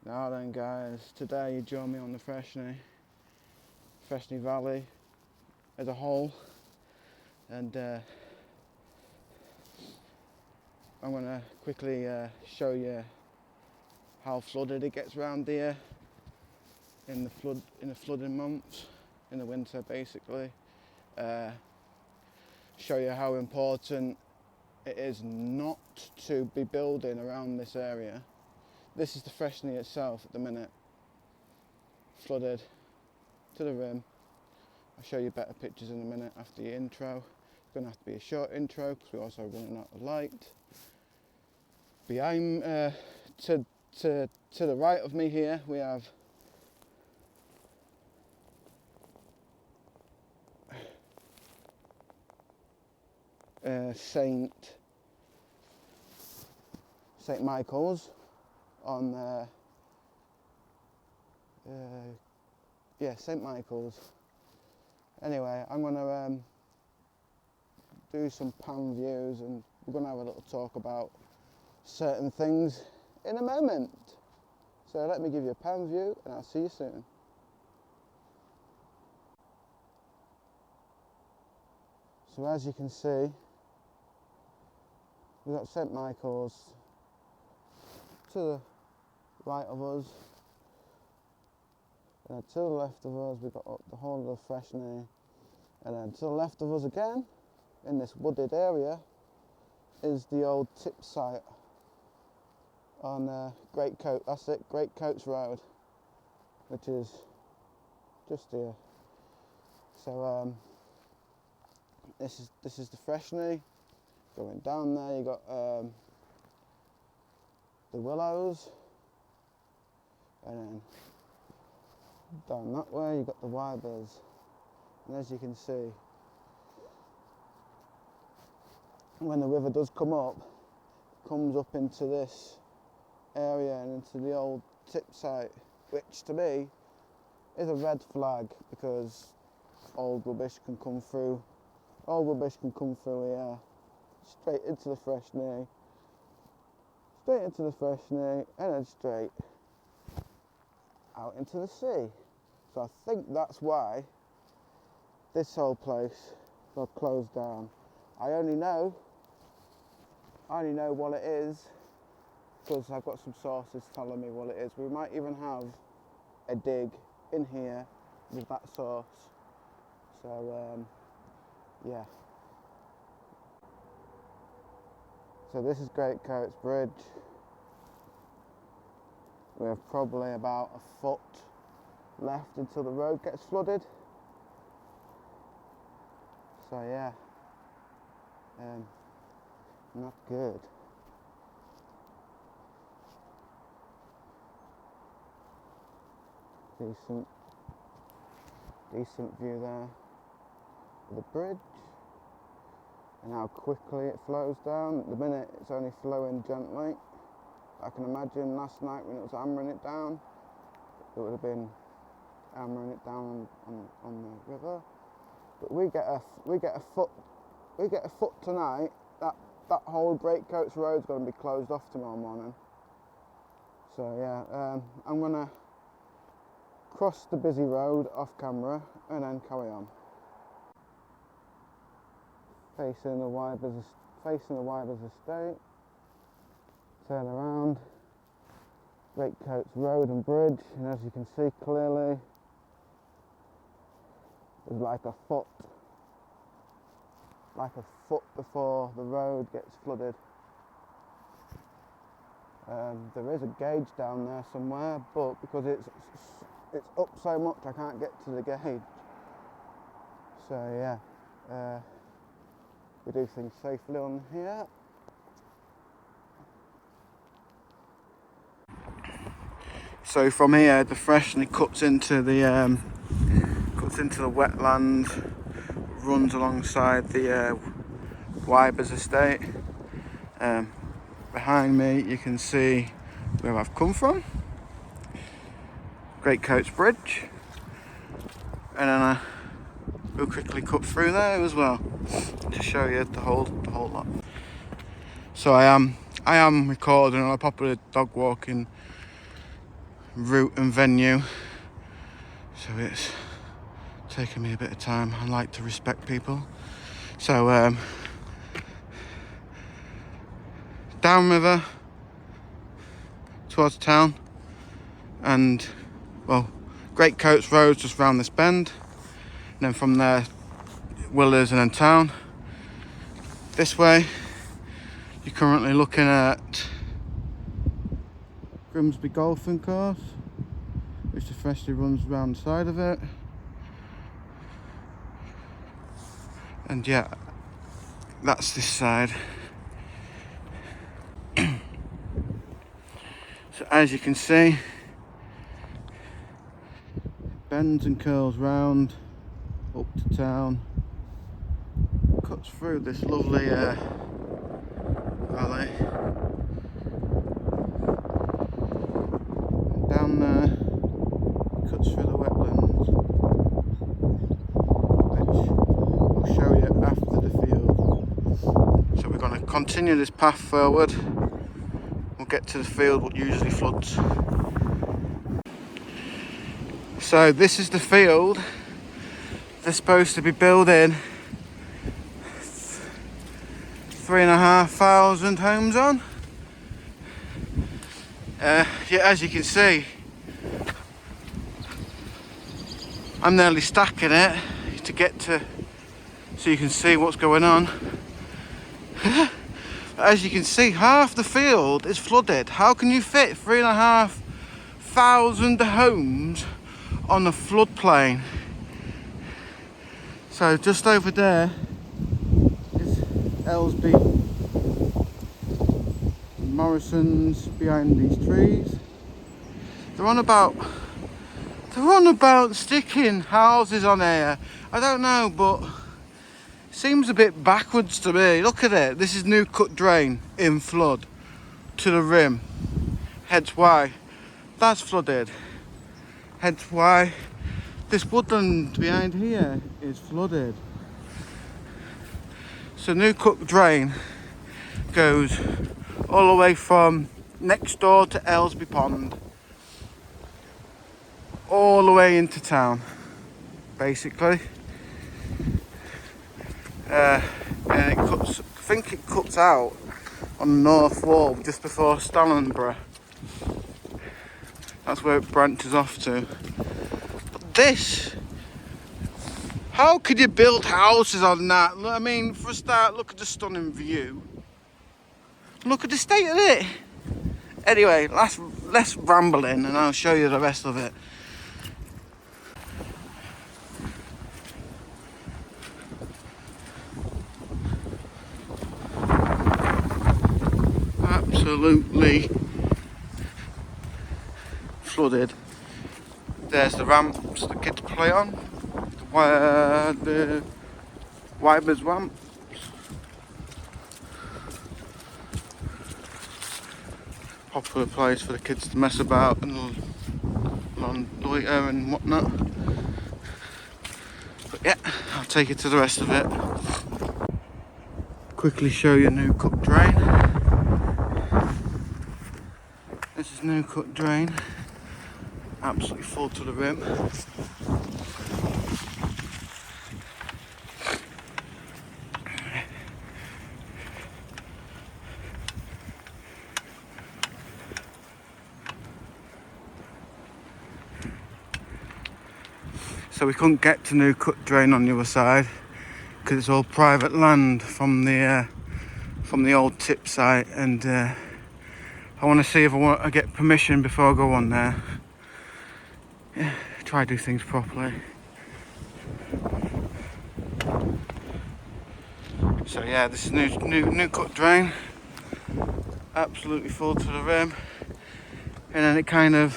Now then guys, today you join me on the Freshney Valley as a whole, and I'm going to quickly show you how flooded it gets around here in the flooding months, in the winter basically. Show you how important it is not to be building around this area. This is the Freshney itself at the minute, flooded to the rim. I'll show you better pictures in a minute after the intro. It's going to have to be a short intro because we're also running out of light. Behind, to the right of me here, we have St Michael's on St Michael's. Anyway, I'm going to do some pan views, and we're going to have a little talk about certain things in a moment. So let me give you a pan view and I'll see you soon. So as you can see, we've got St Michael's to the right of us, and then to the left of us we've got the whole of the Freshney, and then to the left of us again, in this wooded area, is the old tip site on Great Coats Road, which is just here. So this is the Freshney. Going down there, you got the willows, and then down that way you got the wybers. And as you can see, when the river does come up, it comes up into this area and into the old tip site, which to me is a red flag, because old rubbish can come through. Old rubbish can come through here, straight into the Freshney, and then straight out into the sea. So I think that's why this whole place got closed down. I only know what it is because I've got some sources telling me what it is. We might even have a dig in here with that source. So yeah. So this is Great Coats Bridge. We have probably about a foot left until the road gets flooded. So yeah, not good. Decent view there of the bridge, and how quickly it flows down. At the minute it's only flowing gently. I can imagine last night when it was hammering it down, it would have been hammering it down on the river. But we get a foot tonight. That whole Great Coats Road is going to be closed off tomorrow morning. So yeah, I'm going to cross the busy road off camera and then carry on. Facing the Wybers estate. Turn around. Great Coats Road and Bridge, and as you can see clearly, there's like a foot before the road gets flooded. There is a gauge down there somewhere, but because it's up so much I can't get to the gauge. So yeah, we do things safely on here. So from here, the Freshney cuts into the wetland, runs alongside the Wybers estate. Behind me, you can see where I've come from, Great Coats Bridge, and then we'll quickly cut through there as well to show you the whole lot. So I am recording on a popular dog walking route and venue, so it's taken me a bit of time. I like to respect people. So downriver towards town, and well, Great Coats Road just round this bend, and then from there Willers and then town. This way you're currently looking at Grimsby Golfing Course, which the Freshney runs around the side of it. And yeah, that's this side. So as you can see, bends and curls round up to town, cuts through this lovely valley, and down there cuts through the wetlands, which we'll show you after the field. So we're going to continue this path forward. We'll get to the field what usually floods. So this is the field they're supposed to be building 3,500 homes on. Yeah, as you can see, I'm nearly stacking it to get to, so you can see what's going on. As you can see, half the field is flooded. How can you fit 3,500 homes on a floodplain? So just over there is Ellesby, Morrison's behind these trees. They're on about sticking houses on here. I don't know, but seems a bit backwards to me. Look at it. This is new cut drain in flood to the rim. Hence why that's flooded. Hence why this woodland behind here is flooded. So new cut drain goes all the way from next door to Ellesby Pond, all the way into town, basically. And it cuts, I think it cuts out on the north wall just before Stallenborough. That's where it branches off to. But this, how could you build houses on that? I mean, for a start, look at the stunning view. Look at the state of it. Anyway, let's ramble in and I'll show you the rest of it. Absolutely flooded. There's the ramps the kids play on, the Wybers ramps. Popular place for the kids to mess about and loiter and whatnot. But yeah, I'll take you to the rest of it. Quickly show you new cut drain. This is new cut drain, absolutely full to the rim. So we couldn't get to new cut drain on the other side because it's all private land from the old tip site, and I want to see if I get permission before I go on there. Yeah, try to do things properly. So yeah, this is new cut drain, absolutely full to the rim, and then it kind of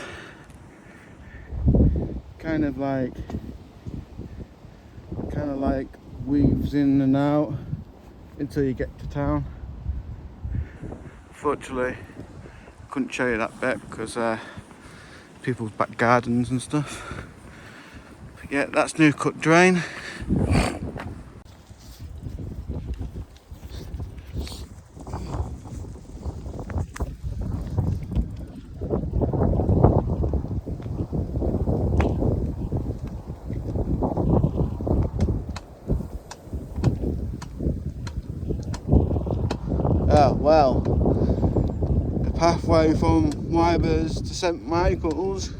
like weaves in and out until you get to town. Fortunately, I couldn't show you that bit because people's back gardens and stuff. But yeah, that's new cut drain. well. The pathway from Wybers to St Michael's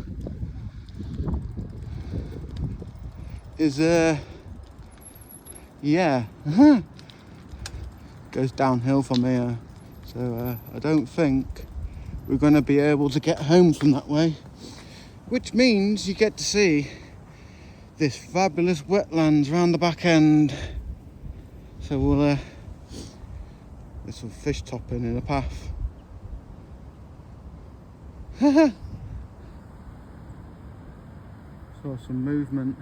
is yeah, goes downhill from here, so I don't think we're going to be able to get home from that way, which means you get to see this fabulous wetlands around the back end. So we'll there's some fish topping in the path. Saw some movement.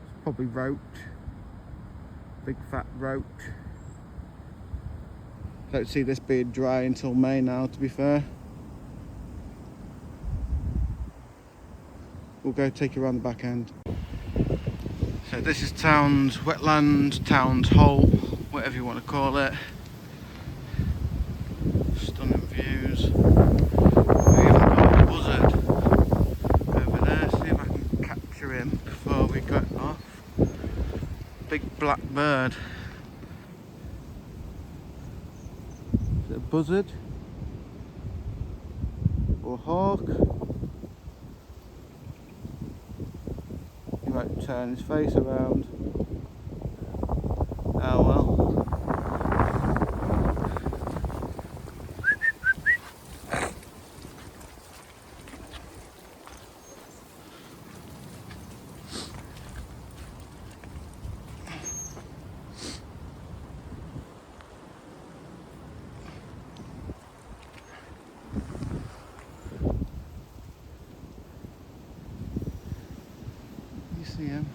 It's probably roach, big fat roach. Don't see this being dry until May now, to be fair. We'll go take you around the back end. So this is Town's wetland, Town's hole, whatever you want to call it. Stunning views. We even got a buzzard over there. See if I can capture him before we get off. Big black bird. Is it a buzzard? Or a hawk? He might turn his face around. Oh well. You see him?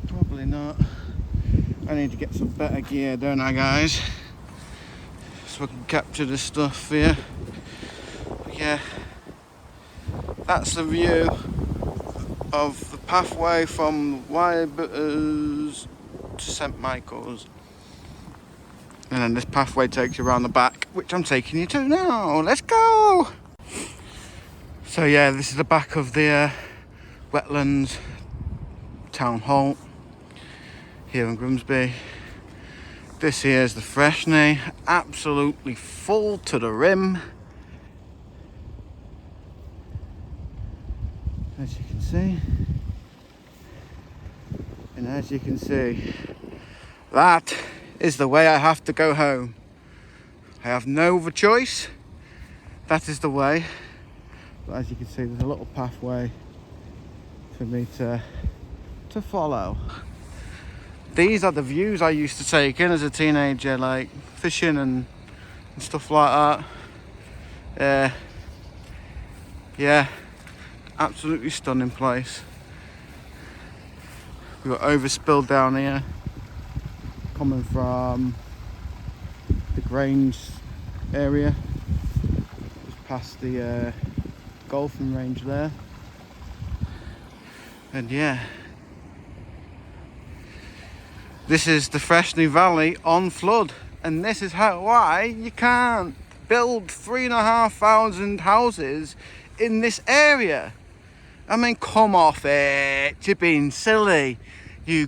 Probably not. I need to get some better gear, don't I, guys? So I can capture this stuff here. But yeah, that's the view of the pathway from Wybers to St Michael's. And then this pathway takes you around the back, which I'm taking you to now. Let's go! So yeah, this is the back of the wetlands town hall here in Grimsby. This here is the Freshney, absolutely full to the rim. As you can see. And as you can see, that is the way I have to go home. I have no other choice. That is the way. But as you can see, there's a little pathway for me to follow. These are the views I used to take in as a teenager, like fishing and stuff like that. Yeah, absolutely stunning place. We've got overspill down here, coming from the Grange area, just past the golfing range there. And yeah, this is the Freshney Valley on flood, and this is why you can't build 3,500 houses in this area. I mean, come off it, you're being silly, you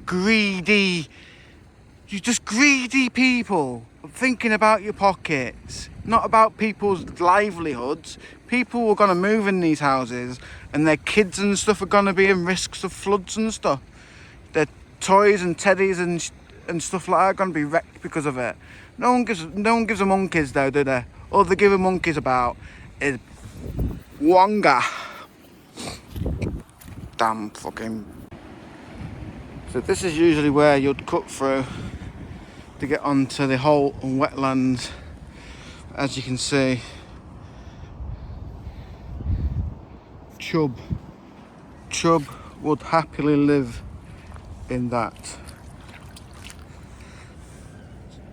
just greedy people, thinking about your pockets, not about people's livelihoods. People are going to move in these houses and their kids and stuff are going to be in risks of floods and stuff. Their toys and teddies and stuff like that are going to be wrecked because of it. No one gives a monkeys though, do they? All they give a monkeys about is Wonga. Damn fucking. So this is usually where you'd cut through to get onto the hole and wetlands. As you can see, Chub would happily live in that.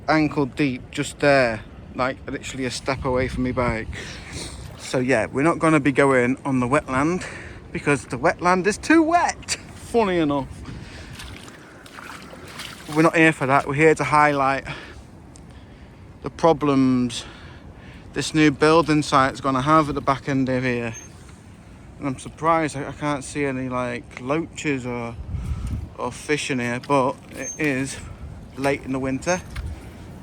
Ankle deep just there, like literally a step away from my bike. So yeah, we're not going to be going on the wetland because the wetland is too wet, funny enough. But we're not here for that. We're here to highlight the problems this new building site's going to have at the back end of here. And I'm surprised I can't see any like loaches or fish in here, but it is late in the winter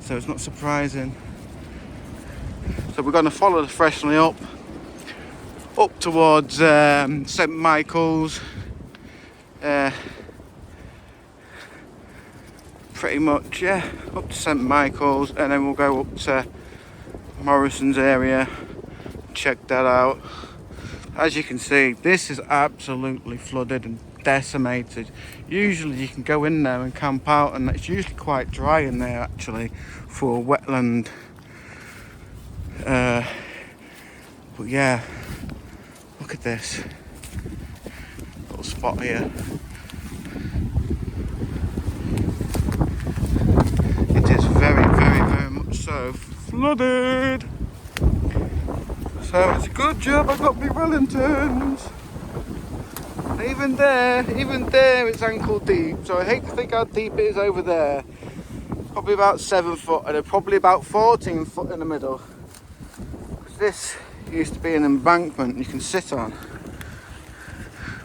so it's not surprising. So we're going to follow the Freshney up towards St Michael's. Pretty much, yeah, up to St Michael's, and then we'll go up to Morrison's area, check that out. As you can see, this is absolutely flooded and decimated. Usually you can go in there and camp out, and it's usually quite dry in there actually for a wetland. But yeah, look at this little spot here. It is very, very, very much so flooded. So it's a good job I got my Wellingtons. Even there it's ankle deep. So I hate to think how deep it is over there. Probably about 7 foot, and probably about 14 foot in the middle. This used to be an embankment you can sit on.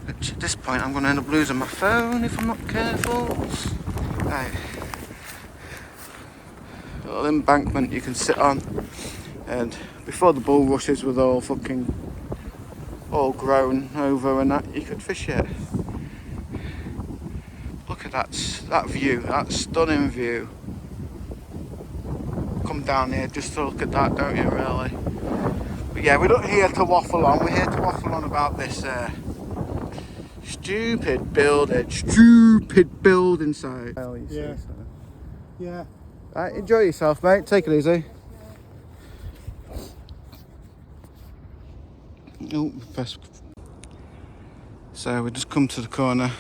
Which at this point I'm going to end up losing my phone if I'm not careful. Right. A little embankment you can sit on, and before the bulrushes were all grown over and that, you could fish it. Look at that view, that stunning view. Come down here just to look at that, don't you, really? But yeah, we're not here to waffle on, we're here to waffle on about this stupid building site. Yeah. Yeah. Right, enjoy yourself, mate, take it easy. Oh, first. So we just come to the corner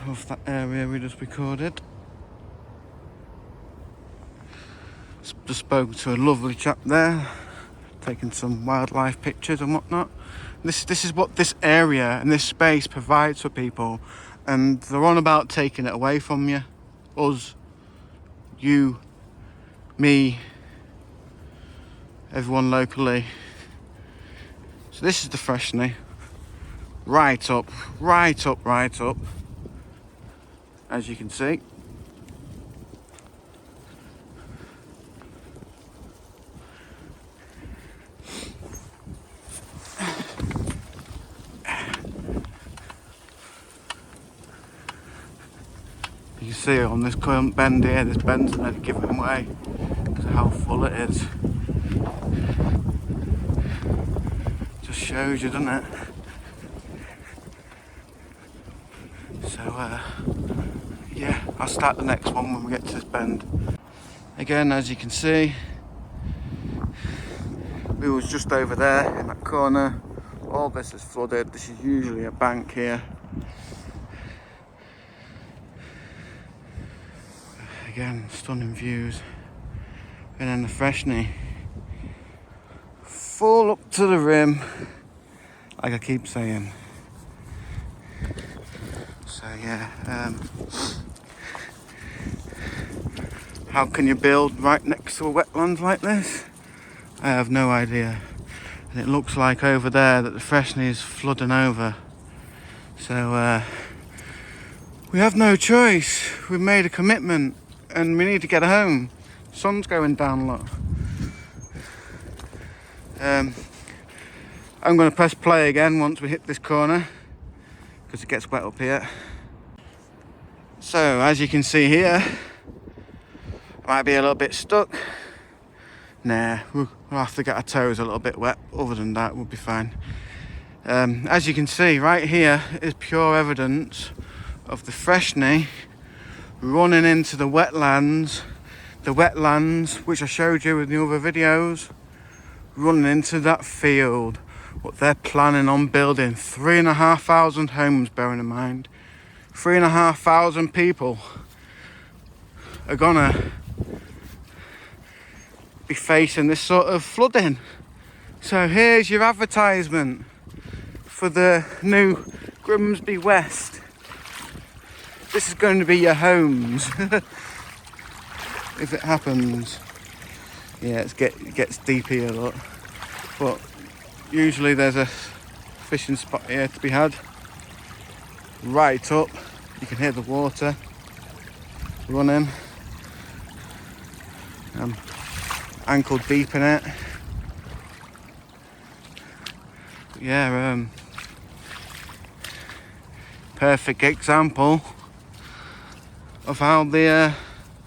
of that area we just recorded. Just spoke to a lovely chap there, taking some wildlife pictures and whatnot. This is what this area and this space provides for people, and they're on about taking it away from you, us, you, me, everyone locally. So this is the Freshney, right up, as you can see. You can see on this current bend here, this bend's nearly giving way because of how full it is. Just shows you, doesn't it? So yeah, I'll start the next one when we get to this bend. Again, as you can see, we was just over there in that corner. All this is flooded. This is usually a bank here. Again, stunning views. And then the Freshney, full up to the rim, like I keep saying. So yeah, how can you build right next to a wetland like this? I have no idea. And it looks like over there that the Freshney is flooding over. So we have no choice. We've made a commitment and we need to get home. Sun's going down, look. I'm going to press play again once we hit this corner because it gets wet up here. So as you can see here, I might be a little bit stuck. Nah, we'll have to get our toes a little bit wet. Other than that, we'll be fine. As you can see, right here is pure evidence of the Freshney running into the wetlands which I showed you in the other videos, running into that field. What they're planning on building, 3,500 homes, bearing in mind 3,500 people are gonna be facing this sort of flooding. So here's your advertisement for the new Grimsby West. This is going to be your homes if it happens. Yeah, it gets deep here, look. But usually there's a fishing spot here to be had. Right up, you can hear the water. running. I'm ankle deep in it. Yeah, perfect example of how the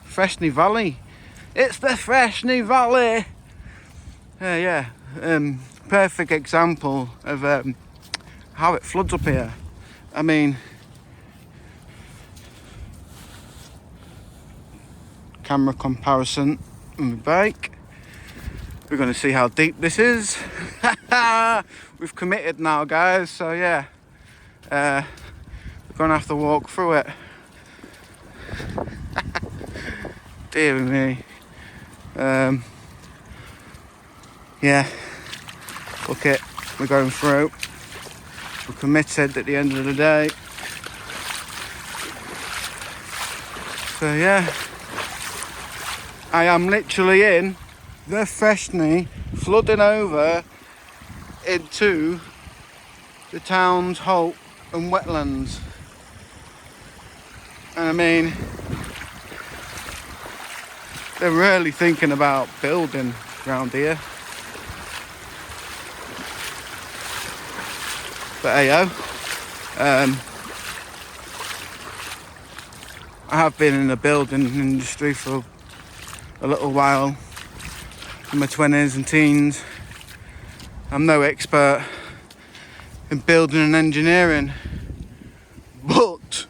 Freshney Valley. It's the Freshney Valley. Yeah, perfect example of how it floods up here. I mean, camera comparison on the bike. We're going to see how deep this is. We've committed now, guys. So yeah, we're going to have to walk through it. Dear me. Yeah, look it, we're going through. We're committed at the end of the day. So yeah, I am literally in the Freshney, flooding over into the town's Holt and wetlands. And I mean, they're really thinking about building around here. But heyo, I have been in the building industry for a little while, in my 20s and teens. I'm no expert in building and engineering, but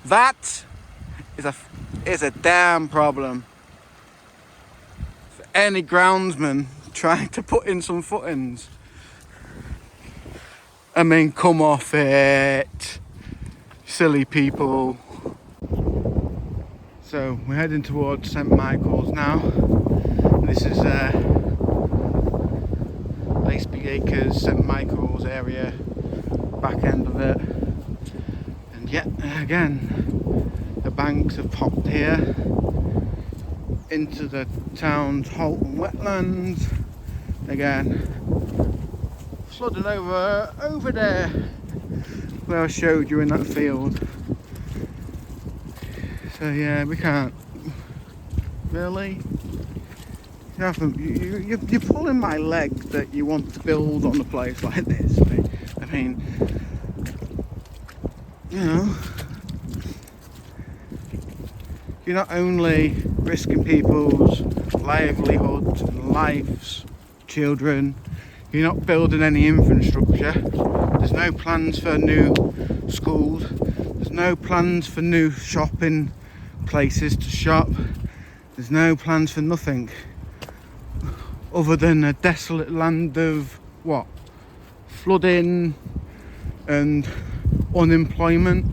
that is a damn problem for any groundsman trying to put in some footings. I mean, come off it, silly people. So we're heading towards St Michael's now. This is Laceby Acres, St Michael's area, back end of it. And yet again, the banks have popped here into the town's Holt and wetlands. Again, flooding over there where I showed you in that field. So yeah, we can't really. You're pulling my leg that you want to build on a place like this. I mean, you know, you're not only risking people's livelihoods and lives, children. You're not building any infrastructure. There's no plans for new schools. There's no plans for new shopping places to shop. There's no plans for nothing other than a desolate land of what? Flooding and unemployment.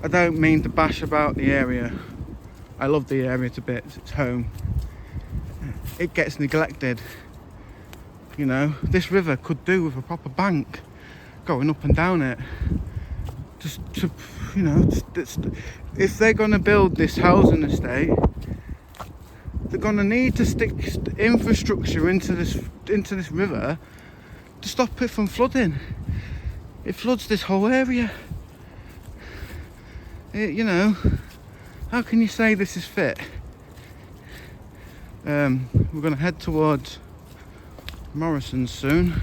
I don't mean to bash about the area. I love the area to bits. It's home. It gets neglected. You know, this river could do with a proper bank going up and down it. Just to, you know, if they're going to build this housing estate, they're going to need to stick infrastructure into this river to stop it from flooding. It floods this whole area. You know, how can you say this is fit? We're going to head towards Morrison's soon.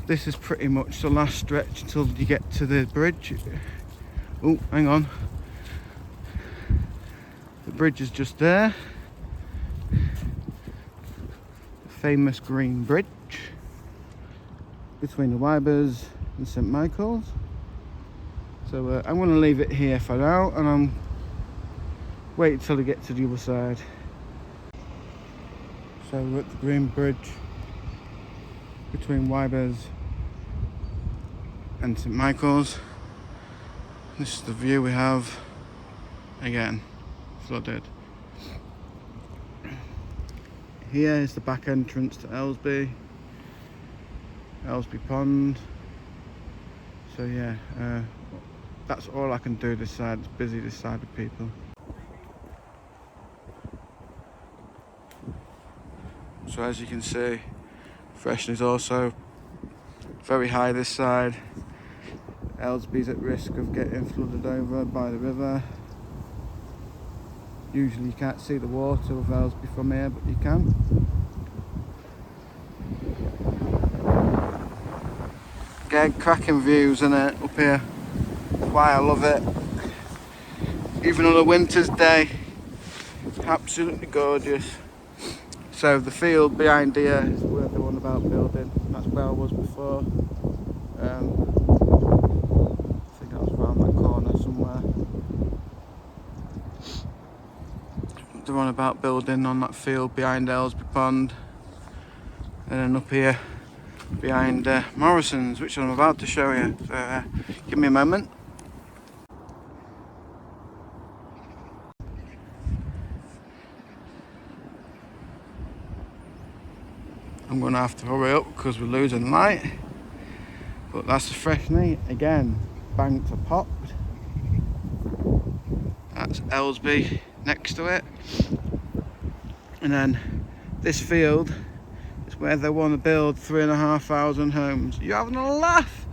This is pretty much the last stretch until you get to the bridge. Oh, hang on. The bridge is just there. The famous green bridge between the Wybers and St Michael's. So I'm going to leave it here for now, and I'm wait till I get to the other side. So we're at the green bridge between Wybers and St Michael's. This is the view we have. Again, flooded. Here is the back entrance to Ellesby Pond. So yeah, that's all I can do this side. It's busy this side with people. So as you can see, Freshney is also very high this side. Aylesby's at risk of getting flooded over by the river. Usually you can't see the water of Aylesby from here, but you can. Again, cracking views in it up here. That's why I love it. Even on a winter's day, absolutely gorgeous. So the field behind here is where they're on about building. That's where I was before. I think that was around that corner somewhere. They're on about building on that field behind Aylesby Pond. And then up here behind Morrison's, which I'm about to show you. So give me a moment. I'm going to have to hurry up because we're losing light. But that's the Freshney. Again, banks are popped. That's Aylesby next to it. And then this field is where they want to build 3,500 homes. You're having a laugh.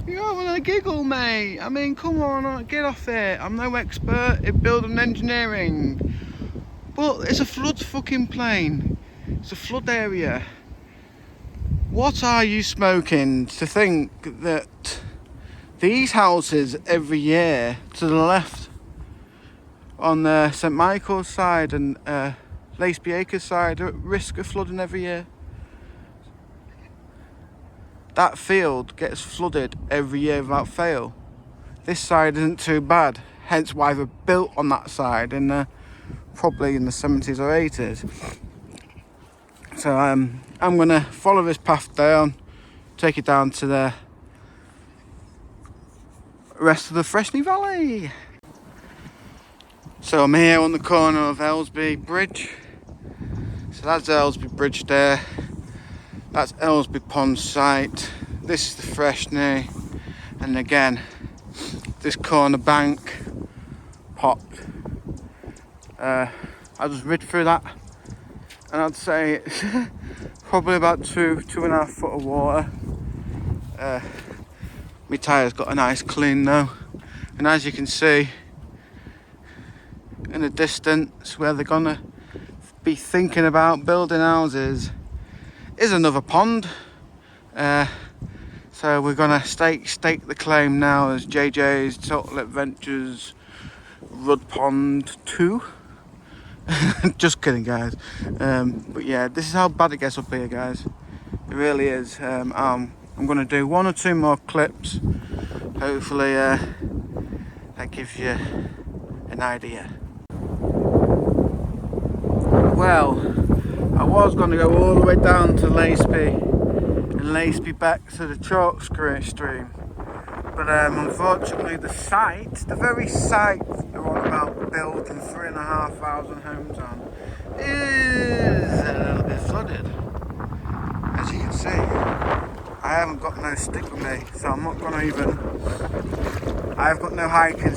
You're having a giggle, mate. I mean, come on, get off it. I'm no expert in building engineering. But it's a flood fucking plain. It's a flood area. What are you smoking to think that these houses every year to the left on the St Michael's side and Laceby Acres side are at risk of flooding every year? That field gets flooded every year without fail. This side isn't too bad, hence why they built on that side in probably in the 70s or 80s. So I'm going to follow this path down, take it down to the rest of the Freshney Valley. So I'm here on the corner of Aylesby Bridge. So that's Aylesby Bridge there. That's Aylesby Pond site. This is the Freshney. And again, this corner bank popped. I just rid through that. And I'd say it's probably about 2.5 foot of water. My tyre's got a nice clean though. And as you can see, in the distance where they're gonna be thinking about building houses is another pond. So we're gonna stake the claim now as JJ's Total Adventures Rudd Pond 2. Just kidding, guys. But yeah, this is how bad it gets up here, guys. It really is. I'm going to do 1 or 2 more clips. Hopefully that gives you an idea. Well, I was going to go all the way down to Laceby and Laceby back to the chalk stream. But unfortunately the very site they're on about building 3,500 homes on is a little bit flooded. As you can see, I haven't got no stick with me, so I'm not gonna even, I've got no hiking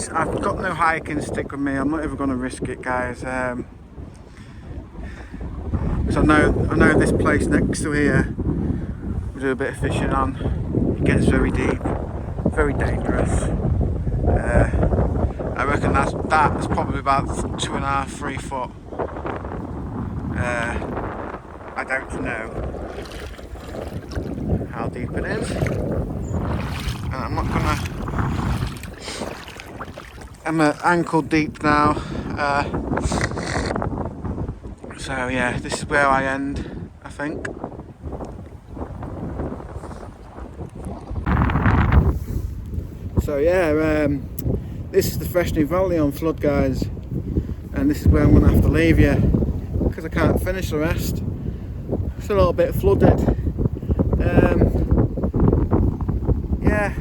stick with me. I'm not even gonna risk it, guys. Because I know this place next to here we do a bit of fishing on. It gets very deep. Very dangerous. I reckon that's probably about 2.5-3 foot. I don't know how deep it is. And I'm at ankle deep now. So yeah, this is where I end, I think. So yeah, this is the Freshney Valley on flood, guys, and this is where I'm going to have to leave you because I can't finish the rest. It's a little bit flooded. Yeah,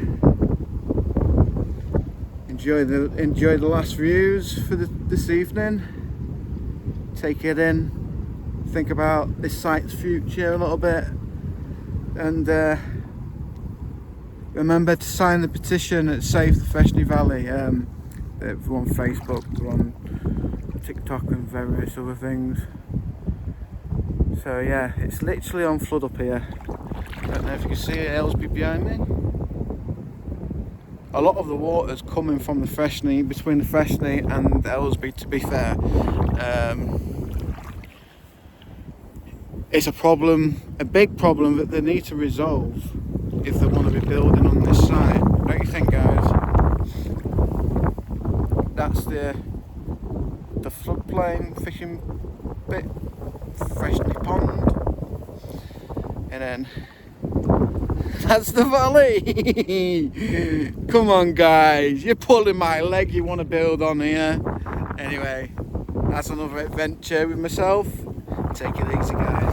enjoy the last views for this evening. Take it in, think about this site's future a little bit, and remember to sign the petition at Save the Freshney Valley. We're on Facebook, we're on TikTok and various other things. So yeah, it's literally on flood up here. I don't know if you can see Aylesby behind me. a lot of the water's coming from the Freshney, between the Freshney and Ellesby, to be fair. It's a problem, a big problem that they need to resolve if they want to be building on this site. Don't you think, guys? That's the floodplain fishing bit, Freshney Pond, and then that's the valley. Come on, guys, you're pulling my leg. You want to build on here? Anyway, that's another adventure with myself. Take it easy, guys.